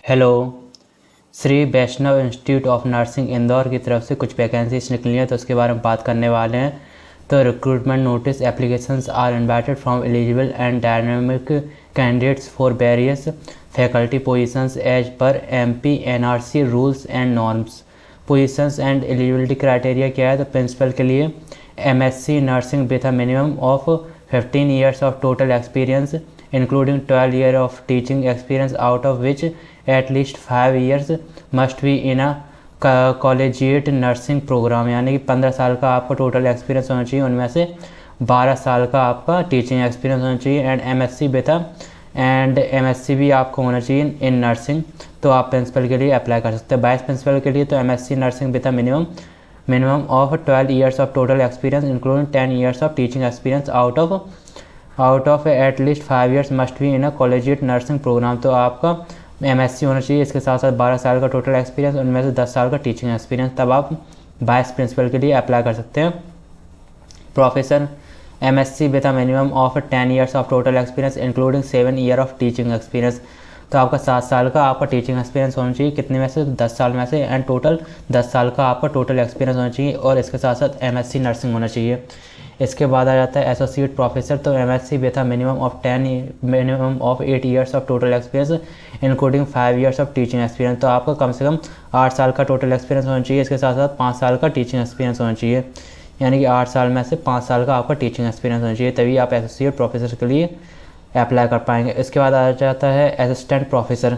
Hello. Shri Vaishnav institute of nursing Indore की तरफ से कुछ वैकेंसीज निकली हैं, तो उसके बारे में बात करने वाले हैं। तो recruitment notice applications are invited from eligible and dynamic candidates for various faculty positions as per MPNRC rules and norms. Positions and eligibility criteria क्या है? तो प्रिंसिपल के लिए MSc nursing with a minimum of 15 years of total experience including 12 years of teaching experience, out of which at least 5 years must be in a collegiate nursing program। यानी कि 15 साल का आपका टोटल एक्सपीरियंस होना चाहिए, उनमें से 12 साल का आपका टीचिंग एक्सपीरियंस होना चाहिए। एंड MSc भी आपको होना चाहिए इन नर्सिंग। तो आप प्रिंसिपल के लिए अप्लाई कर सकते हैं। वाइस प्रिंसिपल के लिए तो MSc nursing with minimum of 12 years of total experience including 10 years of teaching experience, out of at least 5 years must be in a collegiate nursing program। तो आपका MSc होना चाहिए, इसके साथ साथ 12 साल का टोटल एक्सपीरियंस, उनमें से 10 साल का टीचिंग एक्सपीरियंस, तब आप वाइस प्रिंसिपल के लिए अप्लाई कर सकते हैं। Professor MSc with minimum of 10 years of total experience including 7 years of teaching experience। तो आपका 7 साल का आपका टीचिंग एक्सपीरियंस होना चाहिए, कितने में से? 10 साल में से, एंड टोटल 10 साल का आपका टोटल एक्सपीरियंस होना चाहिए, और इसके साथ साथ MSc नर्सिंग होना चाहिए। इसके बाद आ जाता है एसोसिएट प्रोफेसर। तो MSc with minimum of 8 years of total experience including 5 years of teaching experience. तो आपका कम से कम 8 साल का टोटल एक्सपीरियंस होना चाहिए, इसके साथ साथ 5 साल का टीचिंग एक्सपीरियंस होना चाहिए। यानी कि 8 साल में से 5 साल का आपका टीचिंग एक्सपीरियंस होना चाहिए, तभी आप एसोसिएट प्रोफेसर के लिए अप्लाई कर पाएंगे। इसके बाद आ जाता है assistant professor.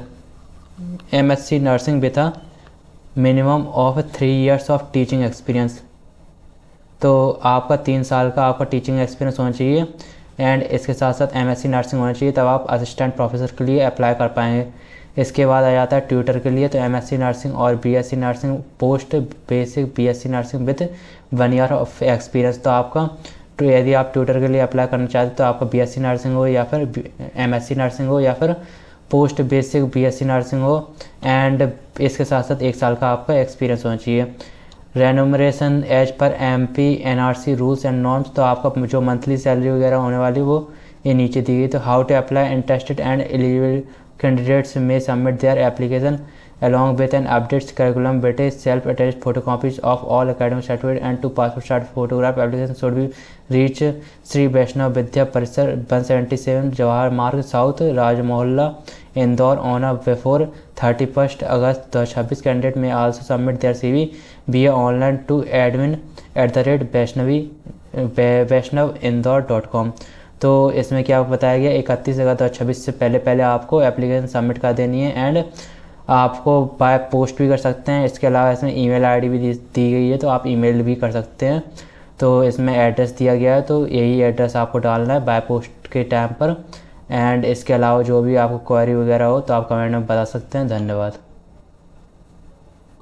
MSc nursing with minimum of 3 years of teaching experience. तो आपका 3 साल का आपका टीचिंग एक्सपीरियंस होना चाहिए, एंड इसके साथ साथ MSc नर्सिंग होना चाहिए, तब आप असिस्टेंट प्रोफेसर के लिए अप्लाई कर पाएंगे। इसके बाद आ जाता है ट्यूटर के लिए। तो MSc नर्सिंग और BSc nursing post basic BSc nursing with 1 year of experience. तो आपका यदि आप ट्यूटर के लिए अप्लाई करना चाहते तो आपका BSc नर्सिंग हो, या फिर MSc नर्सिंग हो, या फिर पोस्ट बेसिक BSc नर्सिंग हो, एंड इसके साथ साथ 1 साल का आपका एक्सपीरियंस होना चाहिए। Remuneration as per MPNRC rules and norms. तो आपका जो मंथली सैलरी वगैरह होने वाली वो ये नीचे दी गई। तो how to apply, interested and eligible candidates may submit their application along with an updated curriculum with a self-attached photocopies of all academic certificate and 2 passport size photograph application should be reach Sri Vaishnav Vidya Parisar 177 Jawahar Marg South Rajmohalla Indore on or before 31st August 2026। Candidate may also submit their CV via online to admin@vaishnavindoor.com। तो इसमें क्या बताया गया, 31 अगस्त 2026 से पहले आपको application submit कर देनी है, एंड आपको बाय पोस्ट भी कर सकते हैं। इसके अलावा इसमें ईमेल आईडी भी दी गई है, तो आप ईमेल भी कर सकते हैं। तो इसमें एड्रेस दिया गया है, तो यही एड्रेस आपको डालना है बाय पोस्ट के टाइम पर। एंड इसके अलावा जो भी आपको क्वेरी वगैरह हो तो आप कमेंट में बता सकते हैं। धन्यवाद।